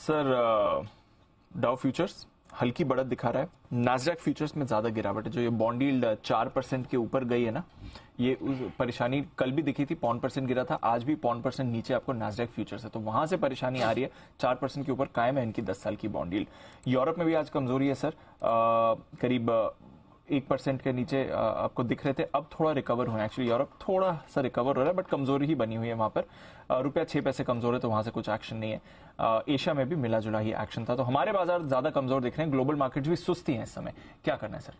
Sir Dow futures हल्की बढ़त दिखा रहा है, नास्डैक फ्यूचर्स में ज्यादा गिरावट है। जो ये बॉन्ड यील्ड 4% के ऊपर गई है ना, ये परेशानी कल भी दिखी थी, 0.5% गिरा था, आज भी 0.5% नीचे आपको नास्डैक फ्यूचर्स है, तो वहां से परेशानी आ रही है। 4% के ऊपर कायम है इनकी 10 साल की बॉन्ड यील्ड। यूरोप में भी आज कमजोरी है सर, करीब 1% के नीचे आपको दिख रहे थे, अब थोड़ा रिकवर हुआ है। एक्चुअली यूरोप थोड़ा सा रिकवर हो रहा है, बट कमजोरी ही बनी हुई है वहां पर। रुपया 6 पैसे कमजोर है, तो वहां से कुछ एक्शन नहीं है। एशिया में भी मिला जुला ही एक्शन था, तो हमारे बाजार ज्यादा कमजोर दिख रहे हैं, ग्लोबल मार्केट्स भी सुस्ती हैं इस समय। क्या करना है सर?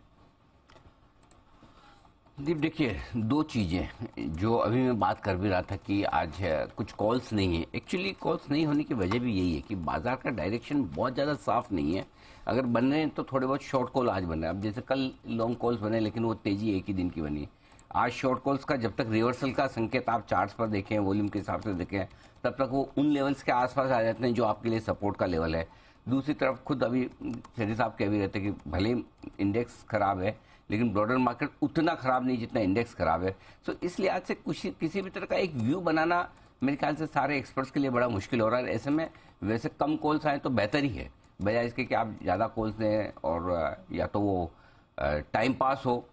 दीप देखिए, दो चीजें जो अभी मैं बात कर भी रहा था कि आज कुछ कॉल्स नहीं है। एक्चुअली कॉल्स नहीं होने की वजह भी यही है कि बाजार का डायरेक्शन बहुत ज्यादा साफ नहीं है। अगर बन रहे हैं तो थोड़े बहुत शॉर्ट कॉल आज बन रहे हैं। अब जैसे कल लॉन्ग कॉल्स बने, लेकिन वो तेजी एक ही दिन की बनी। आज शॉर्ट कॉल्स का जब तक रिवर्सल का संकेत आप चार्ट्स पर देखें, वॉल्यूम के हिसाब से देखें, तब तक वो उन लेवल्स के आसपास आ जाते हैं जो आपके लिए सपोर्ट का लेवल है। दूसरी तरफ खुद अभी शेरी साहब कह भी रहते हैं कि भले इंडेक्स खराब है, लेकिन ब्रॉडर मार्केट उतना खराब नहीं जितना इंडेक्स खराब है। सो इसलिए आज से किसी भी तरह का एक व्यू बनाना मेरे ख्याल से सारे एक्सपर्ट्स के लिए बड़ा मुश्किल हो रहा है। ऐसे में वैसे कम कॉल्स आए तो बेहतर ही है, बजाय इसके कि आप ज्यादा कॉल्स दें और या तो वो टाइम पास हो,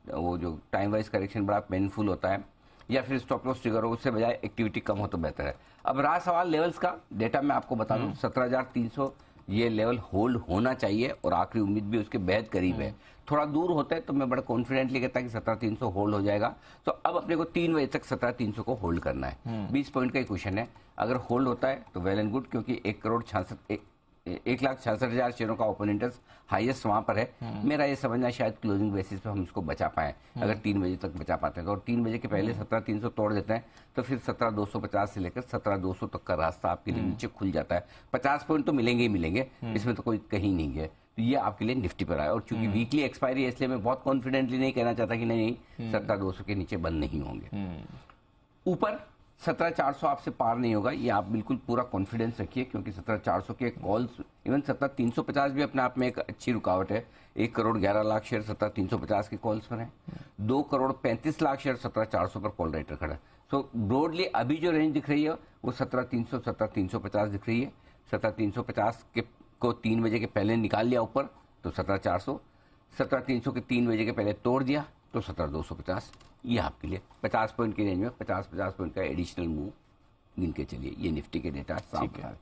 वो जो टाइम वाइज करेक्शन बड़ा पेनफुल होता है, या फिर स्टॉप लॉस ट्रिगर हो, उससे बजाय एक्टिविटी कम हो तो बेहतर है। अब रहा सवाल लेवल्स का, डेटा मैं आपको बता दूं 17,300 ये लेवल होल्ड होना चाहिए और आखिरी उम्मीद भी उसके बेहद करीब है। थोड़ा दूर होता है तो मैं बड़ा कॉन्फिडेंटली कहता कि 17,300 होल्ड हो जाएगा। तो अब अपने को 3 बजे तक 17,300 को होल्ड करना है। 20 पॉइंट का ही क्वेश्चन है। अगर होल्ड होता है तो वेल एंड गुड, क्योंकि 1,66,000 शेयरों का ओपन इंटरेस्ट हाईएस्ट वहां पर है। मेरा ये समझना शायद क्लोजिंग बेसिस पे हम इसको बचा पाए, अगर 3 बजे तक बचा पाते हैं तो। और 3 बजे के पहले 17,300 तोड़ देते हैं तो फिर 17,250 से लेकर 17,200 तक का रास्ता आपके लिए नीचे खुल जाता है। 50 पॉइंट तो मिलेंगे ही मिलेंगे, इसमें तो कोई कहीं नहीं है। तो ये आपके लिए निफ्टी पर आए। और चूंकि वीकली एक्सपायरी है, इसलिए मैं बहुत कॉन्फिडेंटली नहीं कहना चाहता कि नहीं 17,200 के नीचे बंद नहीं होंगे। ऊपर 17,400 आपसे पार नहीं होगा, ये आप बिल्कुल पूरा कॉन्फिडेंस रखिए, क्योंकि 17,400 के कॉल्स, इवन 17,350 भी अपने आप में एक अच्छी रुकावट है। 1,11,00,000 शेयर 17,350 के कॉल्स पर है। 2,35,00,000 शेयर 17,400 पर कॉल राइटर खड़ा है। सो ब्रॉडली अभी जो रेंज दिख रही है वो 17,300 17,350 दिख रही है। 17,350 के को 3 बजे के पहले निकाल लिया ऊपर तो 17,400, 17,300 के 3 बजे के पहले तोड़ दिया तो 17,250। ये आपके लिए 50 पॉइंट की रेंज में 50-50 पॉइंट का एडिशनल मूव गिन के चलिए। ये निफ्टी के डेटा साफ है।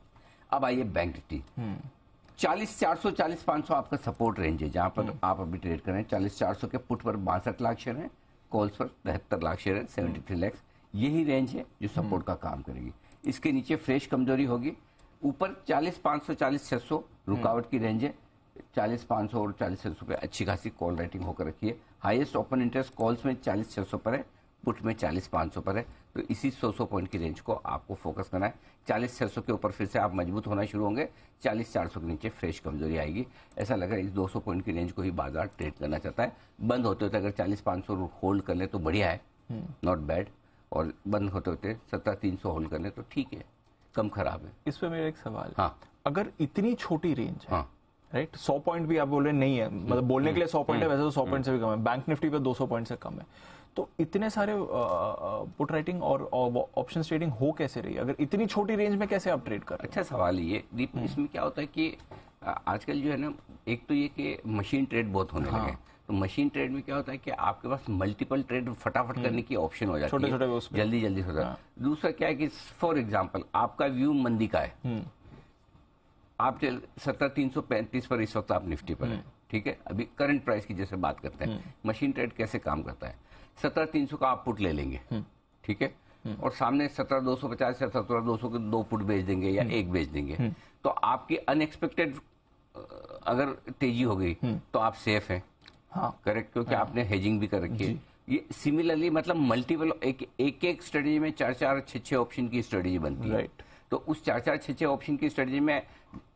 अब आइए बैंक निफ्टी। 40,400 40,500 आपका सपोर्ट रेंज है, जहां पर आप अभी ट्रेड कर रहे हैं। 40,400 के पुट पर 62 लाख शेयर है, कॉल्स पर 73 लाख शेयर है, 73 लाख। यही रेंज है जो सपोर्ट का काम करेगी। इसके नीचे फ्रेश कमजोरी होगी। ऊपर 40,500 40,600 रुकावट की रेंज है। 40,500 और 40,600 पे अच्छी खासी कॉल राइटिंग होकर रखी है। हाईएस्ट ओपन इंटरेस्ट कॉल्स में 40,600 पर है, पुट में 40,500 पर है। तो इसी 100 पॉइंट की रेंज को आपको फोकस करना है। 40,600 के ऊपर फिर से आप मजबूत होना शुरू होंगे, 40,400 के नीचे फ्रेश कमजोरी आएगी। ऐसा लग रहा है इस 200 पॉइंट की रेंज को ही बाजार ट्रेड करना चाहता है। बंद होते होते अगर 40,500 होल्ड कर ले तो बढ़िया है, नॉट बैड। और बंद होते होते 17,300 होल्ड कर ले तो ठीक है, कम खराब है। इस पे मेरा एक सवाल है। हाँ, अगर इतनी छोटी रेंज है, हाँ, राइट, 100 पॉइंट भी आप बोल रहे नहीं है, मतलब बोलने के लिए 100 पॉइंट है, वैसे तो 100 पॉइंट से भी कम है। बैंक निफ्टी पे 200 पॉइंट से कम है, तो इतने सारे पुट राइटिंग और ऑप्शन ट्रेडिंग हो कैसे रही? अगर इतनी छोटी रेंज में कैसे आप ट्रेड कर रहे हैं? अच्छा सवाल है ये दीप। इसमें क्या होता है कि आजकल जो है ना, एक तो ये कि मशीन ट्रेड बहुत होने लगे। तो मशीन ट्रेड में क्या होता है कि आपके पास मल्टीपल ट्रेड फटाफट करने की ऑप्शन हो जाती है, जल्दी जल्दी हो जाता है। दूसरा क्या है कि फॉर एग्जांपल आपका व्यू मंदी का है, आप 17,335 पर इस वक्त आप निफ्टी पर है, ठीक है। अभी करंट प्राइस की जैसे बात करते हैं, मशीन ट्रेड कैसे काम करता है। 17,300 का आप पुट ले लेंगे, ठीक है, और सामने 17,250 या 17,200 के 2 पुट बेच देंगे या 1 बेच देंगे। तो आपकी अनएक्सपेक्टेड अगर तेजी हो गई तो आप सेफ हैं, हाँ, करेक्ट, क्योंकि आपने हेजिंग भी कर रखी है। ये सिमिलरली मतलब मल्टीपल एक स्ट्रेटेजी में 4-4 6-6 ऑप्शन की स्ट्रेटेजी बनती है, राइट। तो उस 4-4 6-6 ऑप्शन की स्ट्रेटेजी में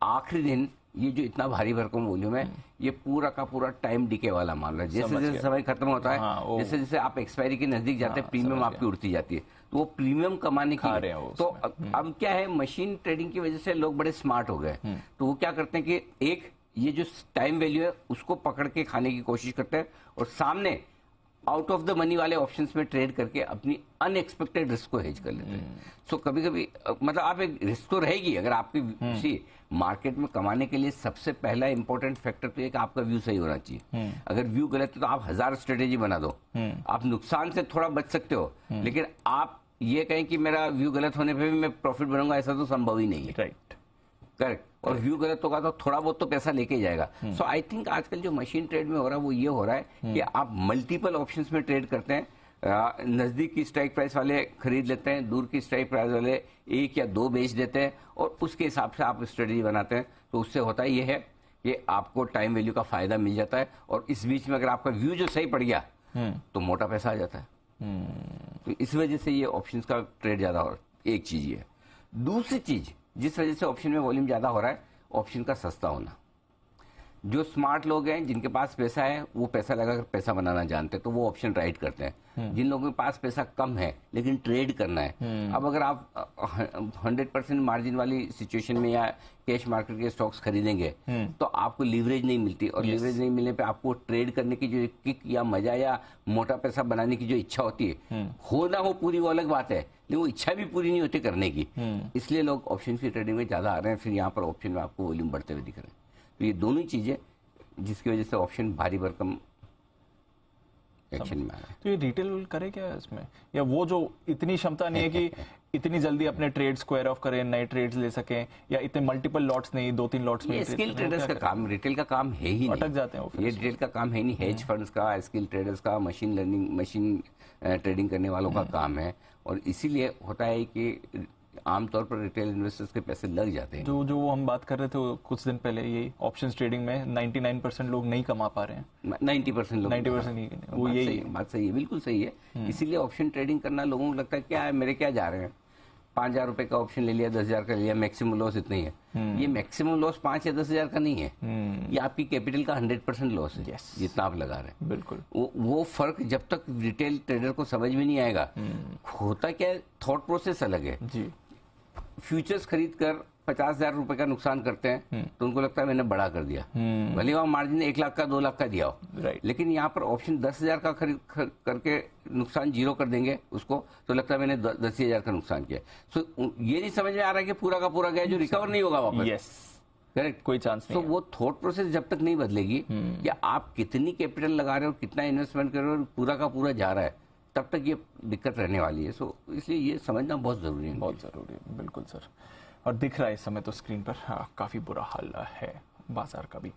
आखिरी दिन ये जो इतना भारी भरकम वॉल्यूम है, ये पूरा का पूरा टाइम डिके वाला मान रहा है। जैसे जैसे समय खत्म होता है, हाँ, जैसे जैसे आप एक्सपायरी के नजदीक जाते हैं, प्रीमियम आपकी उड़ती जाती है। तो वो प्रीमियम कमाने की तो अब क्या है, मशीन ट्रेडिंग की वजह से लोग बड़े स्मार्ट हो गए। तो वो क्या करते हैं कि एक ये जो टाइम वैल्यू है उसको पकड़ के खाने की कोशिश करते हैं, और सामने आउट ऑफ द मनी वाले ऑप्शंस में ट्रेड करके अपनी अनएक्सपेक्टेड रिस्क को हेज कर लेते हैं। सो कभी कभी मतलब आप एक रिस्क तो रहेगी अगर आपकी मार्केट में कमाने के लिए सबसे पहला इंपॉर्टेंट फैक्टर तो ये कि आपका व्यू सही होना चाहिए। अगर व्यू गलत है तो आप 1000 स्ट्रेटेजी बना दो, आप नुकसान से थोड़ा बच सकते हो, लेकिन आप ये कहें कि मेरा व्यू गलत होने पे भी मैं प्रॉफिट बनाऊंगा, ऐसा तो संभव ही नहीं है। Right, correct. और व्यू गलत होगा तो थोड़ा बहुत तो पैसा लेके ही जाएगा। सो आई थिंक आजकल जो मशीन ट्रेड में हो रहा है वो ये हो रहा है कि आप मल्टीपल ऑप्शंस में ट्रेड करते हैं। नजदीक की स्ट्राइक प्राइस वाले खरीद लेते हैं, दूर की स्ट्राइक प्राइस वाले 1 या 2 बेच देते हैं, और उसके हिसाब से आप स्ट्रेटजी बनाते हैं। तो उससे होता ये है कि आपको टाइम वैल्यू का फायदा मिल जाता है, और इस बीच में अगर आपका व्यू जो सही पड़ गया तो मोटा पैसा आ जाता है। तो इस वजह से ये ऑप्शंस का ट्रेड ज्यादा हो रहा है, एक चीज ये। दूसरी चीज जिस वजह से ऑप्शन में वॉल्यूम ज्यादा हो रहा है, ऑप्शन का सस्ता होना। जो स्मार्ट लोग हैं जिनके पास पैसा है वो पैसा लगाकर पैसा बनाना जानते हैं, तो वो ऑप्शन राइट करते हैं। जिन लोगों के पास पैसा कम है लेकिन ट्रेड करना है, अब अगर आप 100% मार्जिन वाली सिचुएशन में या कैश मार्केट के स्टॉक्स खरीदेंगे तो आपको लीवरेज नहीं मिलती, और लीवरेज नहीं मिलने पे आपको ट्रेड करने की जो किक या मजा या मोटा पैसा बनाने की जो इच्छा होती है, हो ना हो पूरी वो अलग बात है, लेकिन वो इच्छा भी पूरी नहीं होती करने की। इसलिए लोग ऑप्शन की ट्रेडिंग में ज्यादा आ रहे हैं। फिर यहाँ पर ऑप्शन में आपको वॉल्यूम बढ़ते हुए दिख रहे हैं। तो ये दोनों चीजें जिसकी वजह से ऑप्शन भारी भरकम एक्शन में आ रहा है। तो ये रिटेल करे क्या इसमें, या वो जो इतनी क्षमता नहीं है कि इतनी जल्दी अपने ट्रेड स्क्वायर ऑफ करें, नए ट्रेड्स ले सकें, या इतने मल्टीपल लॉट्स नहीं, 2-3 लॉट्स में स्किल ट्रेडर्स का काम, रिटेल का काम है ही नहीं। अटक जाते हैं ये रिटेल का काम है नहीं। हेज फंड्स का, स्किल ट्रेडर्स का, मशीन लर्निंग, मशीन ट्रेडिंग करने वालों का काम है। और इसीलिए होता है कि आमतौर पर रिटेल इन्वेस्टर्स के पैसे लग जाते हैं। जो हम बात कर रहे थे कुछ दिन पहले, ये ऑप्शंस ट्रेडिंग में 99% लोग नहीं कमा पा रहे हैं। 90% लोग 90% नहीं, वो यही बात सही है, बिल्कुल सही है। इसीलिए ऑप्शन ट्रेडिंग करना लोगों को लगता है क्या है, मेरे क्या जा रहे हैं, 5000 रुपए का ऑप्शन ले लिया, 10,000 का लिया, मैक्सिमम लॉस इतना ही है। ये मैक्सिमम लॉस 5 या 10,000 का नहीं है, ये आपकी कैपिटल का 100% लॉस है, जितना आप लगा रहे हैं। बिल्कुल वो फर्क जब तक रिटेल ट्रेडर को समझ में नहीं आएगा, होता क्या है, थॉट प्रोसेस अलग है जी। फ्यूचर्स खरीद कर 50,000 रुपए का नुकसान करते हैं तो उनको लगता है मैंने बड़ा कर दिया, भले वहां मार्जिन 1 लाख का 2 लाख का दिया हो, लेकिन यहाँ पर ऑप्शन 10,000 का खरीद करके नुकसान 0 कर देंगे उसको, तो लगता है मैंने 10,000 का नुकसान किया। सो ये नहीं समझ में आ रहा है कि पूरा का पूरा गया जो रिकवर नहीं होगा वापस। करेक्ट, कोई चांस नहीं। तो वो थॉट प्रोसेस जब तक नहीं बदलेगी कि आप कितनी कैपिटल लगा रहे हो, कितना इन्वेस्टमेंट कर रहे हो, पूरा का पूरा जा रहा है, तब तक ये दिक्कत रहने वाली है। सो इसलिए ये समझना बहुत जरूरी है। बहुत जरूरी है, बिल्कुल सर। और दिख रहा है इस समय तो स्क्रीन पर, हाँ, काफी बुरा हाल है बाजार का भी।